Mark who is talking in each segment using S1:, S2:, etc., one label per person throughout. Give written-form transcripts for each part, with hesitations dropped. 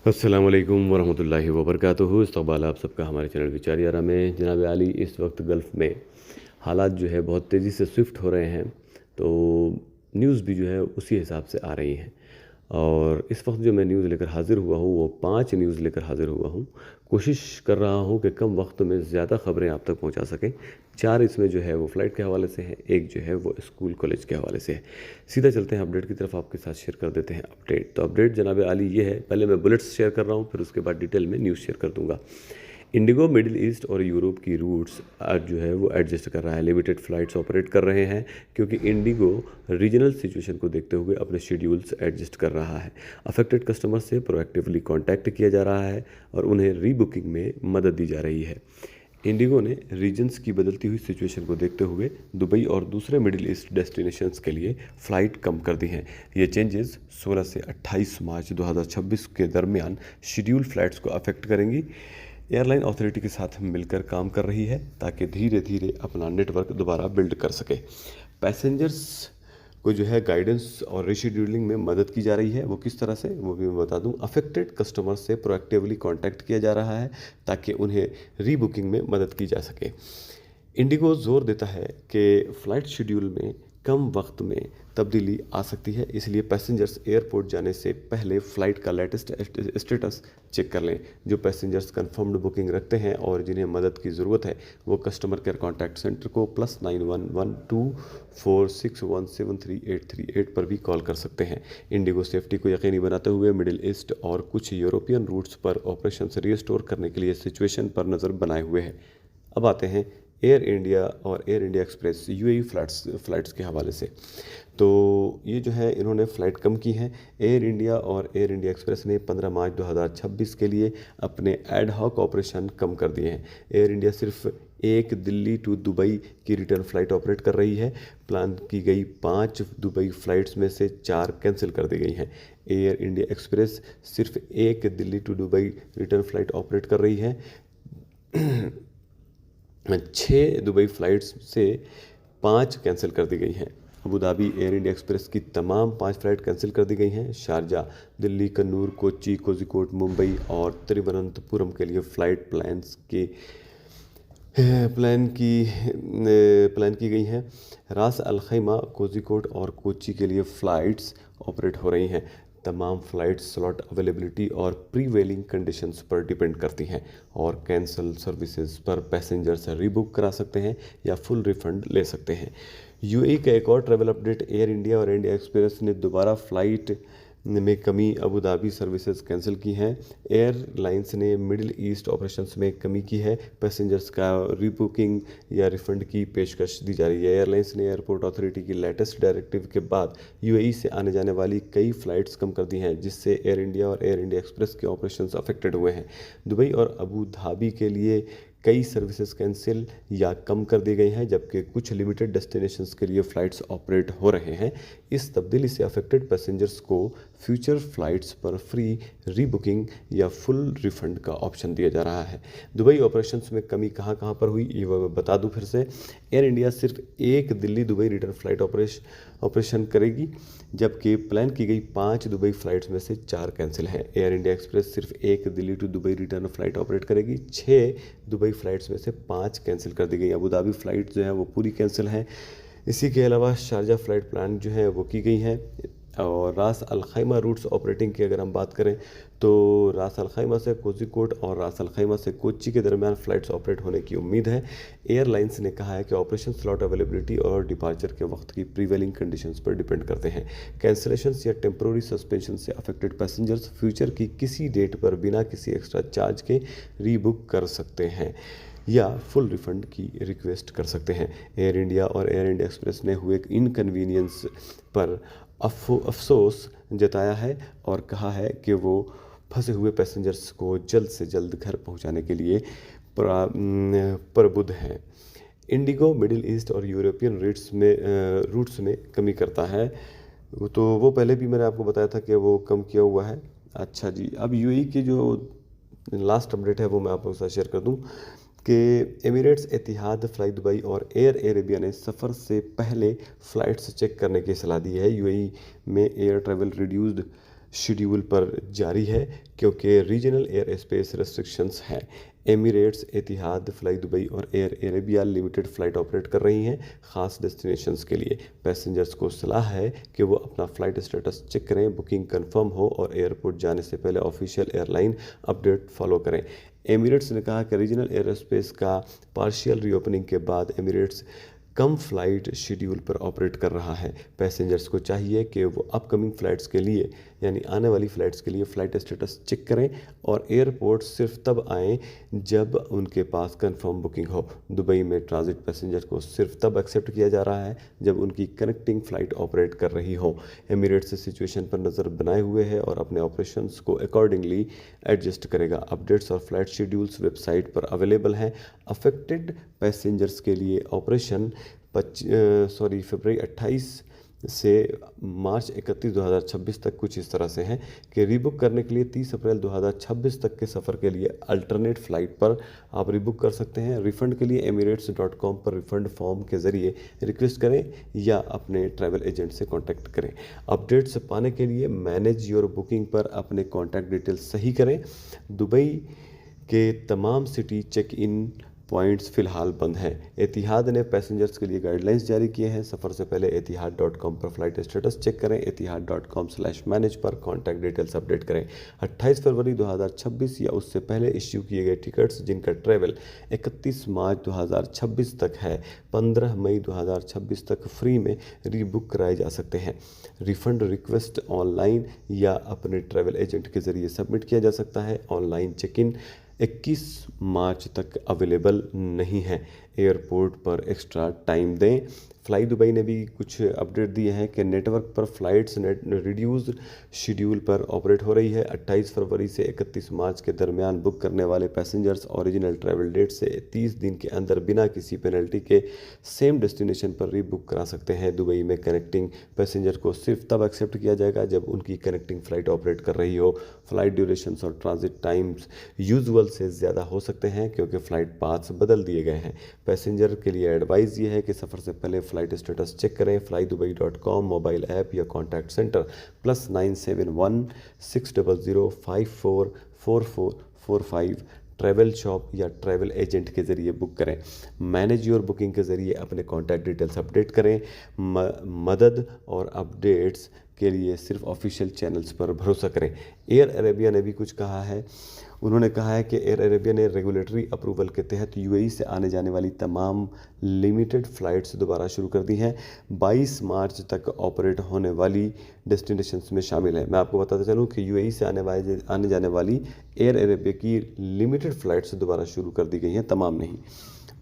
S1: अस्सलाम वालेकुम वरहमतुल्लाहि वबरकातुहू। इस्तकबाल आप सबका हमारे चैनल विचारधारा में। जनाब आली, इस वक्त गल्फ़ में हालात जो है बहुत तेज़ी से स्विफ्ट हो रहे हैं, तो न्यूज़ भी जो है उसी हिसाब से आ रही हैं। और इस वक्त जो मैं न्यूज़ लेकर हाज़िर हुआ हूँ वो 5 न्यूज़ लेकर हाज़िर हुआ हूँ। कोशिश कर रहा हूँ कि कम वक्त में ज़्यादा ख़बरें आप तक पहुँचा सकें। 4 इसमें जो है वो फ़्लाइट के हवाले से है, एक जो है वो स्कूल कॉलेज के हवाले से है। सीधा चलते हैं अपडेट की तरफ, आपके साथ शेयर कर देते हैं अपडेट। तो अपडेट जनाब आली ये है, पहले मैं बुलेट्स शेयर कर रहा हूँ, फिर उसके बाद डिटेल में न्यूज़ शेयर कर दूँगा। इंडिगो मिडिल ईस्ट और यूरोप की रूट्स आज जो है वो एडजस्ट कर रहा है, लिमिटेड फ़्लाइट्स ऑपरेट कर रहे हैं, क्योंकि इंडिगो रीजनल सिचुएशन को देखते हुए अपने शेड्यूल्स एडजस्ट कर रहा है। अफेक्टेड कस्टमर से प्रोएक्टिवली कांटेक्ट किया जा रहा है और उन्हें रीबुकिंग में मदद दी जा रही है। इंडिगो ने रीजन्स की बदलती हुई सिचुएशन को देखते हुए दुबई और दूसरे मिडिल ईस्ट डेस्टिनेशंस के लिए फ़्लाइट कम कर दी हैं। ये चेंजेस 16 से 28 मार्च 2026 के दरमियान शेड्यूल फ़्लाइट्स को अफेक्ट करेंगी। एयरलाइन अथॉरिटी के साथ मिलकर काम कर रही है ताकि धीरे धीरे अपना नेटवर्क दोबारा बिल्ड कर सके। पैसेंजर्स को जो है गाइडेंस और रीशेड्यूलिंग में मदद की जा रही है। वो किस तरह से, वो भी मैं बता दूं। अफेक्टेड कस्टमर से प्रोएक्टिवली कांटेक्ट किया जा रहा है ताकि उन्हें रीबुकिंग में मदद की जा सके। इंडिगो जोर देता है कि फ़्लाइट शेड्यूल में कम वक्त में तब्दीली आ सकती है, इसलिए पैसेंजर्स एयरपोर्ट जाने से पहले फ़्लाइट का लेटेस्ट स्टेटस चेक कर लें। जो पैसेंजर्स कंफर्म्ड बुकिंग रखते हैं और जिन्हें मदद की ज़रूरत है वो कस्टमर केयर कॉन्टैक्ट सेंटर को +911246173838 पर भी कॉल कर सकते हैं। इंडिगो सेफ्टी को यकीनी बनाते हुए मिडिल ईस्ट और कुछ यूरोपियन रूट्स पर ऑपरेशन रीस्टोर करने के लिए सिचुएशन पर नज़र बनाए हुए है। अब आते हैं एयर इंडिया और air India express UAE flights के हवाले से। तो ये जो है इन्होंने फ़्लाइट कम की हैं। एयर इंडिया और एयर इंडिया एक्सप्रेस ने 15 मार्च 2026 के लिए अपने एड हॉक ऑपरेशन कम कर दिए हैं। एयर इंडिया सिर्फ एक दिल्ली टू दुबई की रिटर्न फ़्लाइट ऑपरेट कर रही है। प्लान की गई 5 दुबई फ़्लाइट्स में से 4 कैंसिल कर दी गई हैं। एयर इंडिया एक्सप्रेस सिर्फ एक Delhi to Dubai return flight operate कर रही है। 6 दुबई फ़्लाइट्स से 5 कैंसिल कर दी गई हैं। Abu Dhabi air India express की तमाम 5 फ़्लाइट कैंसिल कर दी गई हैं। शारजा, दिल्ली, कन्नूर, कोच्चि, कोझिकोड, मुंबई और तिरुवनंतपुरम के लिए फ़्लाइट प्लान की गई हैं। रास अल खैमा, कोझिकोड और कोच्चि के लिए फ़्लाइट्स ऑपरेट हो रही हैं। तमाम फ़्लाइट्स स्लॉट अवेलेबिलिटी और प्रीवेलिंग कंडीशंस पर डिपेंड करती हैं और कैंसल सर्विसेज पर पैसेंजर्स रीबुक करा सकते हैं या फुल रिफ़ंड ले सकते हैं। यूएई का एक और ट्रैवल अपडेट, एयर इंडिया और इंडिया एक्सप्रेस ने दोबारा फ़्लाइट में कमी, अबू धाबी सर्विसेज कैंसिल की हैं। एयरलाइंस ने मिडिल ईस्ट ऑपरेशंस में कमी की है। पैसेंजर्स का रीबुकिंग या रिफंड की पेशकश दी जा रही है। एयरलाइंस ने एयरपोर्ट अथॉरिटी की लेटेस्ट डायरेक्टिव के बाद यूएई से आने जाने वाली कई फ़्लाइट्स कम कर दी हैं, जिससे एयर इंडिया और एयर इंडिया एक्सप्रेस के ऑपरेशंस अफेक्टेड हुए हैं। दुबई और अबू धाबी के लिए कई सर्विसेज कैंसिल या कम कर दी गई हैं, जबकि कुछ लिमिटेड डेस्टिनेशंस के लिए फ़्लाइट्स ऑपरेट हो रहे हैं। इस तब्दीली से अफेक्टेड पैसेंजर्स को फ्यूचर फ़्लाइट्स पर फ्री रीबुकिंग या फुल रिफ़ंड का ऑप्शन दिया जा रहा है। दुबई ऑपरेशंस में कमी कहाँ कहाँ पर हुई ये मैं बता दूं फिर से। एयर इंडिया सिर्फ एक Delhi Dubai return flight operation करेगी, जबकि प्लान की गई 5 दुबई फ़्लाइट्स में से 4 कैंसिल हैं। एयर इंडिया एक्सप्रेस सिर्फ एक Delhi to Dubai return flight operate करेगी। 6 दुबई फ़्लाइट्स में से 5 कैंसिल कर दी गई। अबू धाबी फ़्लाइट जो है वो पूरी कैंसिल हैं। इसी के अलावा शारजा फ़्लाइट प्लान जो है वो की गई हैं। और रास अल खैमा रूट्स ऑपरेटिंग की अगर हम बात करें तो रास अल खैमा से कोझिकोड और रास अल खैमा से कोच्चि के दरमियान फ़्लाइट्स ऑपरेट होने की उम्मीद है। एयरलाइंस ने कहा है कि ऑपरेशन स्लॉट अवेलेबिलिटी और डिपार्चर के वक्त की प्रीवेलिंग कंडीशंस पर डिपेंड करते हैं। कैंसिलेशंस या टेम्प्रोरी सस्पेंशन से अफेक्टेड पैसेंजर्स फ्यूचर की किसी डेट पर बिना किसी एक्स्ट्रा चार्ज के रीबुक कर सकते हैं या फुल रिफ़ंड की रिक्वेस्ट कर सकते हैं। एयर इंडिया और एयर इंडिया एक्सप्रेस ने हुए इनकन्वीनियंस पर अफसोस जताया है और कहा है कि वो फंसे हुए पैसेंजर्स को जल्द से जल्द घर पहुंचाने के लिए प्रबुद्ध हैं। इंडिगो मिडिल ईस्ट और यूरोपियन रूट्स में कमी करता है। तो वो पहले भी मैंने आपको बताया था कि वो कम किया हुआ है। अच्छा जी, अब यूएई की जो लास्ट अपडेट है वो मैं आपके साथ शेयर कर दूं कि एमिरेट्स, एतिहाद, फ्लाई दुबई और एयर अरेबिया ने सफ़र से पहले फ़्लाइट्स चेक करने की सलाह दी है। यूएई में एयर ट्रैवल रिड्यूस्ड शेड्यूल पर जारी है क्योंकि रीजनल एयर स्पेस रेस्ट्रिक्शंस हैं। एमिरेट्स, एतिहाद, फ्लाई दुबई और air Arabia limited flight operate कर रही हैं ख़ास डेस्टिनेशंस के लिए। पैसेंजर्स को सलाह है कि वो अपना फ़्लाइट स्टेटस चेक करें, बुकिंग कंफर्म हो और एयरपोर्ट जाने से पहले ऑफिशियल एयरलाइन अपडेट फॉलो करें। एमिरेट्स ने कहा कि रीजनल एयर स्पेस का पार्शियल रीओपनिंग के बाद एमिरेट्स कम फ्लाइट शेड्यूल पर ऑपरेट कर रहा है। पैसेंजर्स को चाहिए कि वो अपकमिंग फ़्लाइट्स के लिए यानी आने वाली फ़्लाइट्स के लिए फ़्लाइट स्टेटस चेक करें और एयरपोर्ट सिर्फ तब आएँ जब उनके पास कंफर्म बुकिंग हो। दुबई में ट्रांजिट पैसेंजर को सिर्फ तब एक्सेप्ट किया जा रहा है जब उनकी कनेक्टिंग फ़्लाइट ऑपरेट कर रही हो। एमिरेट्स सिचुएशन पर नज़र बनाए हुए है और अपने ऑपरेशंस को अकॉर्डिंगली एडजस्ट करेगा। अपडेट्स और फ्लाइट शेड्यूल्स वेबसाइट पर अवेलेबल हैं। अफेक्टेड पैसेंजर्स के लिए ऑपरेशन फरवरी 28 से मार्च 31, 2026 तक कुछ इस तरह से हैं कि रीबुक करने के लिए 30 अप्रैल 2026 तक के सफ़र के लिए अल्टरनेट फ़्लाइट पर आप रीबुक कर सकते हैं। रिफ़ंड के लिए emirates.com पर रिफ़ंड फॉर्म के ज़रिए रिक्वेस्ट करें या अपने ट्रैवल एजेंट से कांटेक्ट करें। अपडेट्स पाने के लिए मैनेज योर बुकिंग पर अपने कॉन्टैक्ट डिटेल्स सही करें। दुबई के तमाम सिटी चेक इन पॉइंट्स फ़िलहाल बंद हैं। एतिहाद ने पैसेंजर्स के लिए गाइडलाइंस जारी किए हैं। सफ़र से पहले एतिहाद.com पर फ्लाइट स्टेटस चेक करें। एतिहाद.com/मैनेज पर कॉन्टैक्ट डिटेल्स अपडेट करें। 28 फरवरी 2026 या उससे पहले इश्यू किए गए टिकट्स जिनका ट्रैवल 31 मार्च 2026 तक है 15 मई 2026 तक फ्री में रीबुक कराए जा सकते हैं। रिफ़ंड रिक्वेस्ट ऑनलाइन या अपने ट्रैवल एजेंट के ज़रिए सबमिट किया जा सकता है। ऑनलाइन चेक इन 21 मार्च तक अवेलेबल नहीं है। एयरपोर्ट पर एक्स्ट्रा टाइम दें। फ्लाई दुबई ने भी कुछ अपडेट दिए हैं कि नेटवर्क पर फ़्लाइट्स रिड्यूस्ड शेड्यूल पर ऑपरेट हो रही है। 28 फरवरी से 31 मार्च के दरमियान बुक करने वाले पैसेंजर्स ओरिजिनल ट्रैवल डेट से 30 दिन के अंदर बिना किसी पेनल्टी के सेम डेस्टिनेशन पर रीबुक करा सकते हैं। दुबई में कनेक्टिंग पैसेंजर को सिर्फ तब एक्सेप्ट किया जाएगा जब उनकी कनेक्टिंग फ़्लाइट ऑपरेट कर रही हो। फ़्लाइट ड्यूरेशंस और ट्रांजिट टाइम्स यूजुअल से ज़्यादा हो सकते हैं क्योंकि फ़्लाइट पाथ्स बदल दिए गए हैं। पैसेंजर के लिए एडवाइस ये है कि सफ़र से पहले फ़्लाइट स्टेटस चेक करें। flydubai.com मोबाइल ऐप या कॉन्टैक्ट सेंटर +971 600 544445 ट्रैवल शॉप या ट्रैवल एजेंट के ज़रिए बुक करें। मैनेज योर बुकिंग के ज़रिए अपने कॉन्टैक्ट डिटेल्स अपडेट करें। मदद और अपडेट्स के लिए सिर्फ ऑफिशियल चैनल्स पर भरोसा करें। एयर अरेबिया ने भी कुछ कहा है। उन्होंने कहा है कि एयर अरेबिया ने रेगुलेटरी अप्रूवल के तहत यूएई से आने जाने वाली तमाम लिमिटेड फ़्लाइट्स दोबारा शुरू कर दी हैं। 22 मार्च तक ऑपरेट होने वाली डेस्टिनेशंस में शामिल है। मैं आपको बताता चलूँ कि यूएई से आने जाने वाली एयर अरेबिया की लिमिटेड फ़्लाइट्स दोबारा शुरू कर दी गई हैं, तमाम नहीं।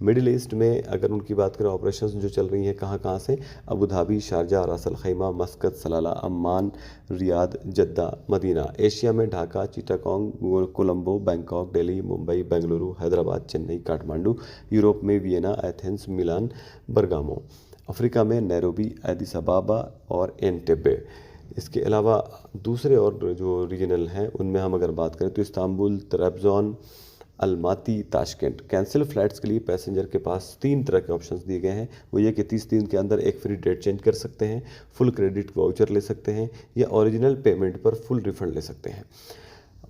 S1: मिडिल ईस्ट में अगर उनकी बात करें ऑपरेशंस जो चल रही हैं कहाँ से, Abu Dhabi, Sharjah, Ras Al Khaimah, Muscat, Salalah, Amman, Riyadh, Jeddah, Medina. Asia में ढाका, चिटागोंग, कोलंबो, बैंकॉक, दिल्ली, मुंबई, बेंगलुरु, हैदराबाद, चेन्नई, काठमांडू। यूरोप में Vienna, Athens, Milan, Bergamo. Africa में नैरोबी, एडिस अबाबा और एंटेबे। इसके अलावा दूसरे और जो रीजनल हैं उनमें हम अगर बात करें तो Istanbul, Trabzon, Almaty, Tashkent. Cancel flights के लिए पैसेंजर के पास 3 तरह के ऑप्शंस दिए गए हैं। वो ये कि 30 दिन के अंदर एक फ्री डेट चेंज कर सकते हैं, फुल क्रेडिट वाउचर ले सकते हैं या ओरिजिनल पेमेंट पर फुल रिफ़ंड ले सकते हैं।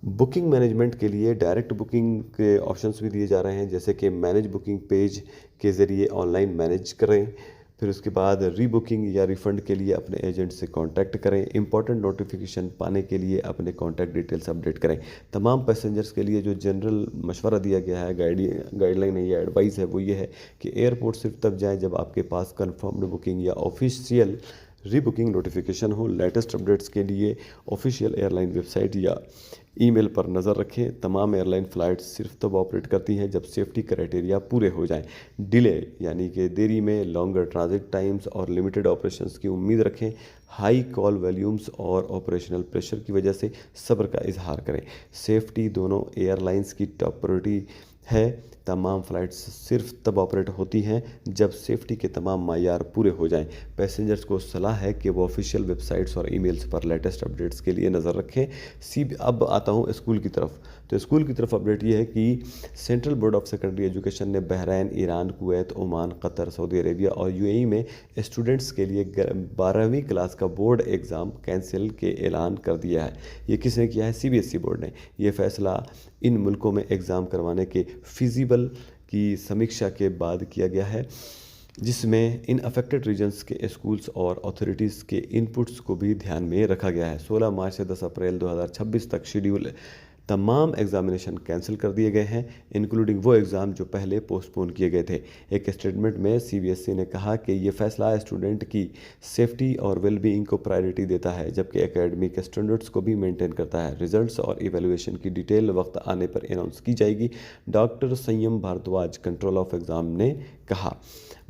S1: बुकिंग मैनेजमेंट के लिए डायरेक्ट बुकिंग के ऑप्शंस भी दिए जा रहे हैं, जैसे कि मैनेज बुकिंग पेज के ज़रिए ऑनलाइन मैनेज करें। फिर उसके बाद रीबुकिंग या रिफ़ंड के लिए अपने एजेंट से कांटेक्ट करें। इंपॉर्टेंट नोटिफिकेशन पाने के लिए अपने कांटेक्ट डिटेल्स अपडेट करें। तमाम पैसेंजर्स के लिए जो जनरल मशवरा दिया गया है, गाइडलाइन है या एडवाइस है, वो ये है कि एयरपोर्ट सिर्फ तब जाएं जब आपके पास कंफर्म्ड बुकिंग या ऑफिशियल रीबुकिंग नोटिफिकेशन हो। लेटेस्ट अपडेट्स के लिए ऑफिशियल एयरलाइन वेबसाइट या ईमेल पर नज़र रखें। तमाम एयरलाइन फ़्लाइट्स सिर्फ तब ऑपरेट करती हैं जब सेफ्टी क्राइटेरिया पूरे हो जाएं। डिले यानी कि देरी में लॉन्गर ट्रांजिट टाइम्स और लिमिटेड ऑपरेशंस की उम्मीद रखें। हाई कॉल वॉल्यूम्स और ऑपरेशनल प्रेशर की वजह से सब्र का इजहार करें। सेफ्टी दोनों एयरलाइंस की टॉप प्रायोरिटी है। तमाम फ़्लाइट्स सिर्फ तब ऑपरेट होती हैं जब सेफ्टी के तमाम मायार पूरे हो जाएं। पैसेंजर्स को सलाह है कि वो ऑफिशियल वेबसाइट्स और ईमेल्स पर लेटेस्ट अपडेट्स के लिए नज़र रखें। अब आता हूँ स्कूल की तरफ। तो स्कूल की तरफ अपडेट ये है कि central board of secondary education ने Bahrain, Iran, Kuwait, Oman, Qatar, Saudi Arabia और यूएई में स्टूडेंट्स के लिए 12वीं क्लास का बोर्ड एग्ज़ाम कैंसिल के ऐलान कर दिया है। ये किसने किया है? सीबीएसई बोर्ड ने। ये फैसला इन मुल्कों में एग्ज़ाम करवाने के फिजिबल की समीक्षा के बाद किया गया है, जिसमें इन अफेक्टेड रीजन्स के स्कूल्स और अथॉरिटीज़ के इनपुट्स को भी ध्यान में रखा गया है। 16 मार्च से 10 अप्रैल 2026 तक शेड्यूल तमाम एग्जामिनेशन कैंसिल कर दिए गए हैं, इंक्लूडिंग वो एग्ज़ाम जो पहले पोस्टपोन किए गए थे। एक स्टेटमेंट में सीबीएसई ने कहा कि ये फैसला स्टूडेंट की सेफ्टी और वेलबीइंग को प्रायोरिटी देता है, जबकि एकेडमिक स्टैंडर्ड्स को भी मेंटेन करता है। रिजल्ट्स और इवैल्यूएशन की डिटेल वक्त आने पर अनाउंस की जाएगी, डॉक्टर संयम भारद्वाज, कंट्रोल ऑफ एग्ज़ाम ने कहा।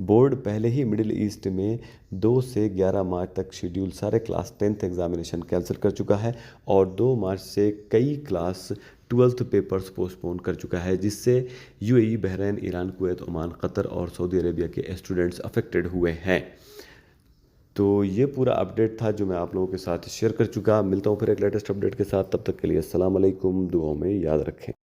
S1: बोर्ड पहले ही मिडिल ईस्ट में 2 से 11 मार्च तक शेड्यूल सारे क्लास 10th एग्जामिनेशन कैंसिल कर चुका है और 2 मार्च से कई क्लास 12th पेपर्स पोस्टपोन कर चुका है, जिससे UAE, Bahrain, Iran, Kuwait, Oman, Qatar और सऊदी अरेबिया के स्टूडेंट्स अफेक्टेड हुए हैं। तो ये पूरा अपडेट था जो मैं आप लोगों के साथ शेयर कर चुका। मिलता हूँ फिर एक लेटेस्ट अपडेट के साथ, तब तक के लिए अस्सलाम वालेकुम, दुआओं में याद रखें।